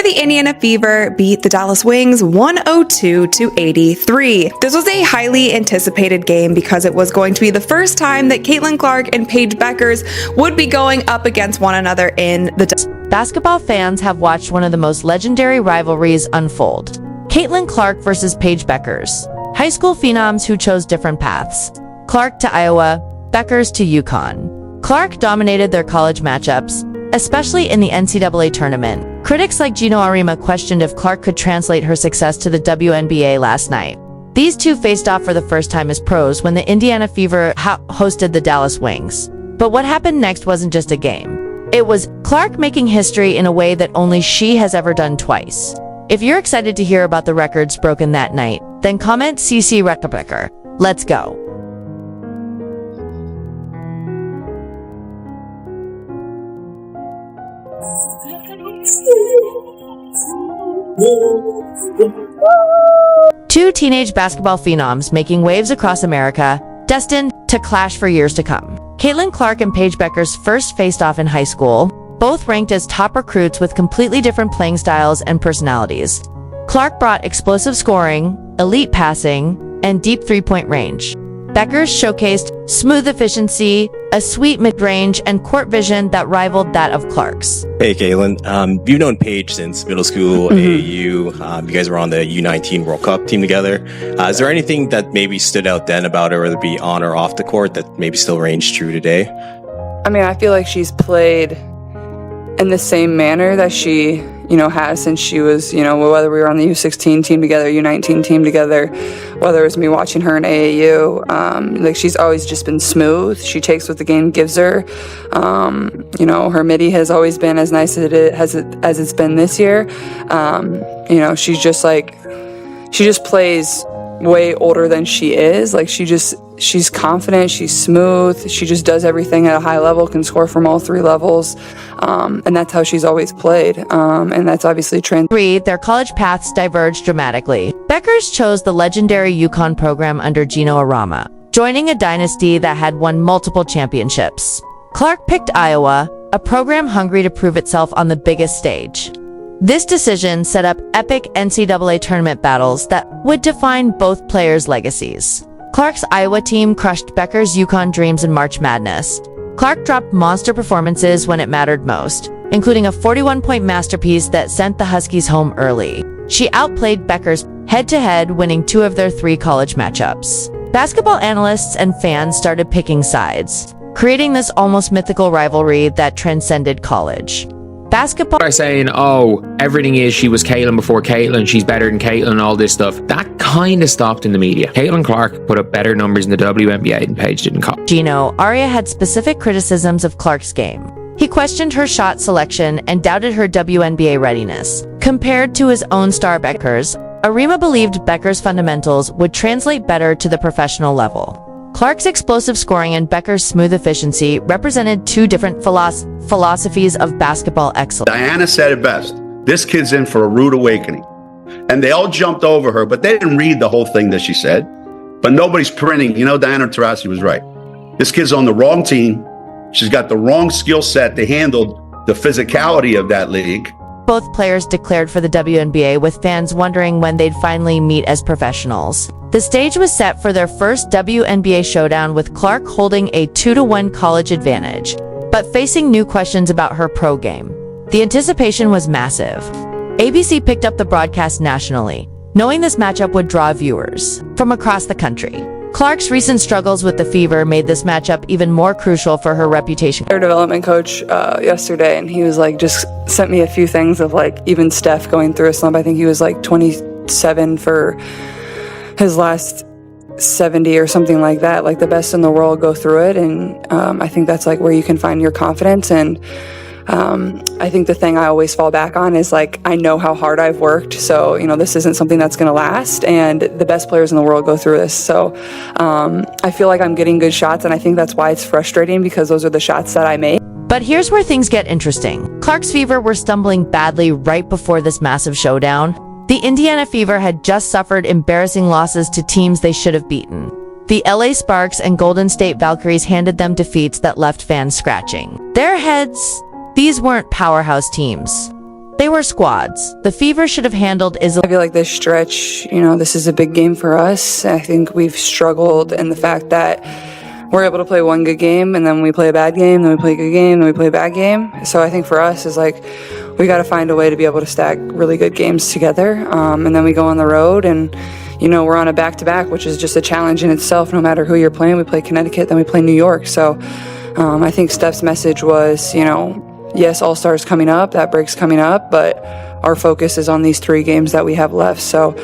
The Indiana Fever beat the Dallas Wings 102-83. This was a highly anticipated game because it was going to be the first time that Caitlin Clark and Paige Bueckers would be going up against one another in the Basketball fans have watched one of the most legendary rivalries unfold. Caitlin Clark versus Paige Bueckers. High school phenoms who chose different paths. Clark to Iowa, Bueckers to UConn. Clark dominated their college matchups, especially in the NCAA tournament. Critics like Gino Arima questioned if Clark could translate her success to the WNBA last night. These two faced off for the first time as pros when the Indiana Fever hosted the Dallas Wings. But what happened next wasn't just a game. It was Clark making history in a way that only she has ever done twice. If you're excited to hear about the records broken that night, then comment CC Reckabecker. Let's go. Two teenage basketball phenoms making waves across America, destined to clash for years to come. Caitlin Clark and Paige Bueckers first faced off in high school, both ranked as top recruits with completely different playing styles and personalities. Clark brought explosive scoring, elite passing, and deep three-point range. Bueckers showcased smooth efficiency, a sweet mid-range, and court vision that rivaled that of Clark's. Hey, Caitlin. You've known Paige since middle school, AAU. You guys were on the U19 World Cup team together. Is there anything that maybe stood out then about her, whether it be on or off the court, that maybe still reigns true today? I mean, I feel like she's played in the same manner that she, has since she was, whether we were on the U16 team together, U19 team together, whether it was me watching her in AAU, like she's always just been smooth. She takes what the game gives her. Her midi has always been as nice as it's been this year. She's just like, she just plays way older than she is. Like she's confident, she's smooth, she just does everything at a high level, can score from all three levels, and that's how she's always played, and that's obviously Their college paths diverged dramatically. Bueckers chose the legendary UConn program under Gino Arama, joining a dynasty that had won multiple championships. Clark picked Iowa, a program hungry to prove itself on the biggest stage. This decision set up epic NCAA tournament battles that would define both players' legacies. Clark's Iowa team crushed Bueckers' UConn dreams in March Madness. Clark dropped monster performances when it mattered most, including a 41-point masterpiece that sent the Huskies home early. She outplayed Bueckers head-to-head, winning 2 of their 3 college matchups. Basketball analysts and fans started picking sides, creating this almost mythical rivalry that transcended college. Basketball are saying, oh, everything is she was Caitlin before Caitlin, she's better than Caitlin, all this stuff. That kind of stopped in the media. Caitlin Clark put up better numbers in the WNBA than Paige did in college. Gino Aria had specific criticisms of Clark's game. He questioned her shot selection and doubted her WNBA readiness. Compared to his own star Bueckers, Arima believed Bueckers' fundamentals would translate better to the professional level. Clark's explosive scoring and Bueckers' smooth efficiency represented 2 different philosophies of basketball excellence. Diana said it best. This kid's in for a rude awakening. And they all jumped over her, but they didn't read the whole thing that she said. But nobody's printing. Diana Taurasi was right. This kid's on the wrong team. She's got the wrong skill set to handle the physicality of that league. Both players declared for the WNBA, with fans wondering when they'd finally meet as professionals. The stage was set for their first WNBA showdown, with Clark holding a 2-1 college advantage, but facing new questions about her pro game. The anticipation was massive. ABC picked up the broadcast nationally, knowing this matchup would draw viewers from across the country. Clark's recent struggles with the Fever made this matchup even more crucial for her reputation. Our development coach yesterday, and he was like, just sent me a few things of like even Steph going through a slump. I think he was like 27 for his last 70 or something like that. Like the best in the world go through it, and I think that's like where you can find your confidence. And I think the thing I always fall back on is like, I know how hard I've worked, so this isn't something that's going to last, and the best players in the world go through this. So I feel like I'm getting good shots, and I think that's why it's frustrating, because those are the shots that I make. But here's where things get interesting. Clark's Fever were stumbling badly right before this massive showdown. The Indiana Fever had just suffered embarrassing losses to teams they should have beaten. The LA Sparks and Golden State Valkyries handed them defeats that left fans scratching their heads. These weren't powerhouse teams. They were squads. The Fever should have handled I feel like this stretch, this is a big game for us. I think we've struggled in the fact that we're able to play one good game and then we play a bad game, then we play a good game, then we play a bad game. So I think for us is like we got to find a way to be able to stack really good games together, and then we go on the road and we're on a back-to-back, which is just a challenge in itself. No matter who you're playing, we play Connecticut, then we play New York. So I think Steph's message was, yes, All-Stars coming up, that break's coming up, but our focus is on these 3 games that we have left. So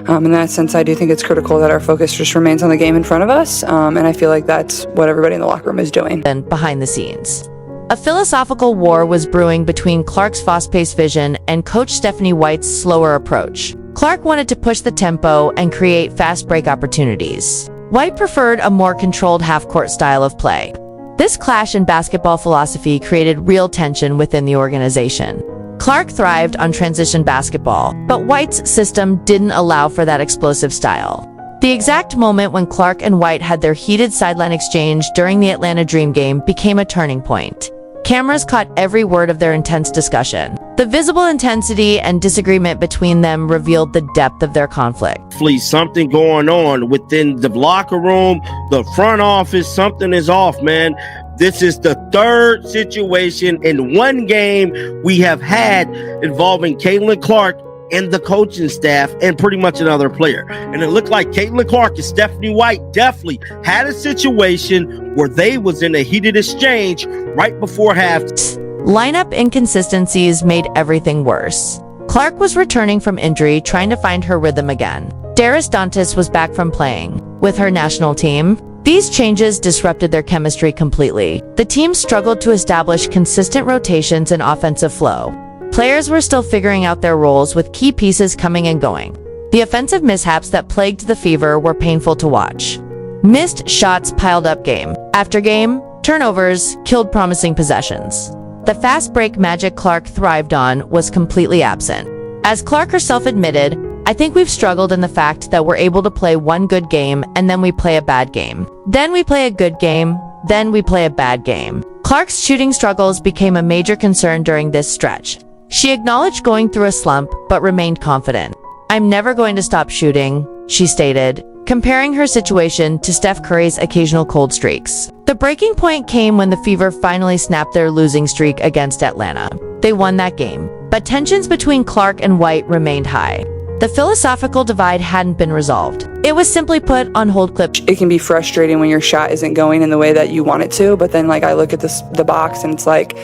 in that sense, I do think it's critical that our focus just remains on the game in front of us, and I feel like that's what everybody in the locker room is doing. behind the scenes. A philosophical war was brewing between Clark's fast-paced vision and Coach Stephanie White's slower approach. Clark wanted to push the tempo and create fast break opportunities. White preferred a more controlled half-court style of play. This clash in basketball philosophy created real tension within the organization. Clark thrived on transition basketball, but White's system didn't allow for that explosive style. The exact moment when Clark and White had their heated sideline exchange during the Atlanta Dream game became a turning point. Cameras caught every word of their intense discussion. The visible intensity and disagreement between them revealed the depth of their conflict. Something going on within the locker room, the front office, something is off, man. This is the 3rd situation in one game we have had involving Caitlin Clark and the coaching staff and pretty much another player. And it looked like Caitlin Clark and Stephanie White definitely had a situation where they was in a heated exchange right before half. Lineup inconsistencies made everything worse. Clark was returning from injury, trying to find her rhythm again. Darius Dantas was back from playing with her national team. These changes disrupted their chemistry completely. The team struggled to establish consistent rotations and offensive flow. Players were still figuring out their roles, with key pieces coming and going. The offensive mishaps that plagued the Fever were painful to watch. Missed shots piled up game after game, turnovers killed promising possessions. The fast break magic Clark thrived on was completely absent. As Clark herself admitted, "I think we've struggled in the fact that we're able to play one good game and then we play a bad game. Then we play a good game, then we play a bad game." Clark's shooting struggles became a major concern during this stretch. She acknowledged going through a slump, but remained confident. "I'm never going to stop shooting," she stated, comparing her situation to Steph Curry's occasional cold streaks. The breaking point came when the Fever finally snapped their losing streak against Atlanta. They won that game, but tensions between Clark and White remained high. The philosophical divide hadn't been resolved. It was simply put on hold. It can be frustrating when your shot isn't going in the way that you want it to, but then I look at the box and it's like,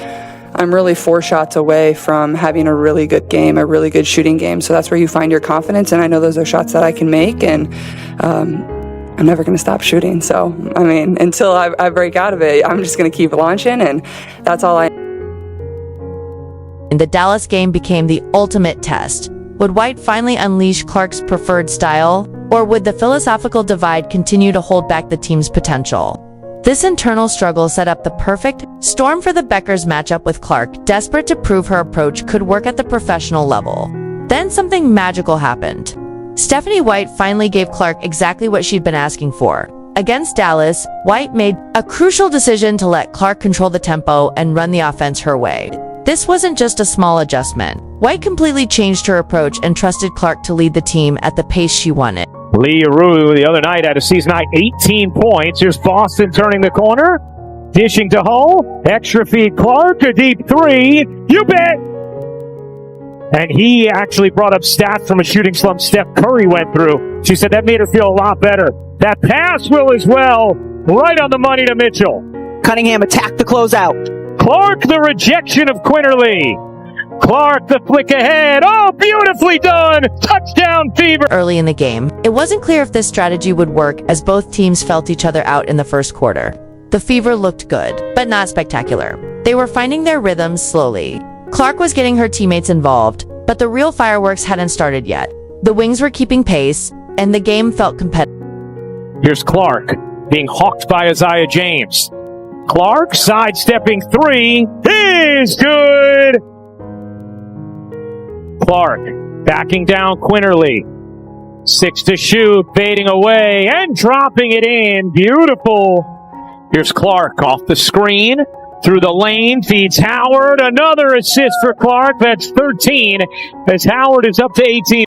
I'm really 4 shots away from having a really good game, a really good shooting game. So that's where you find your confidence. And I know those are shots that I can make, and I'm never going to stop shooting. So, until I break out of it, I'm just going to keep launching, and that's all I. The Dallas game became the ultimate test. Would White finally unleash Clark's preferred style, or would the philosophical divide continue to hold back the team's potential? This internal struggle set up the perfect storm for the Bueckers matchup with Clark, desperate to prove her approach could work at the professional level. Then something magical happened. Stephanie White finally gave Clark exactly what she'd been asking for. Against Dallas, White made a crucial decision to let Clark control the tempo and run the offense her way. This wasn't just a small adjustment. White completely changed her approach and trusted Clark to lead the team at the pace she wanted. Lee Aroo the other night had a season-high 18 points. Here's Boston turning the corner. Dishing to Hull. Extra feed Clark. A deep 3. You bet! And he actually brought up stats from a shooting slump Steph Curry went through. She said that made her feel a lot better. That pass will as well. Right on the money to Mitchell. Cunningham attacked the closeout. Clark, the rejection of Quinterly. Clark, the flick ahead. Oh, beautifully done. Touchdown, Fever. Early in the game, it wasn't clear if this strategy would work, as both teams felt each other out in the first quarter. The Fever looked good, but not spectacular. They were finding their rhythms slowly. Clark was getting her teammates involved, but the real fireworks hadn't started yet. The Wings were keeping pace, and the game felt competitive. Here's Clark being hawked by Isaiah James. Clark sidestepping 3 is good. Clark backing down Quinterly. 6 to shoot, fading away and dropping it in. Beautiful. Here's Clark off the screen. Through the lane, feeds Howard. Another assist for Clark. That's 13 as Howard is up to 18.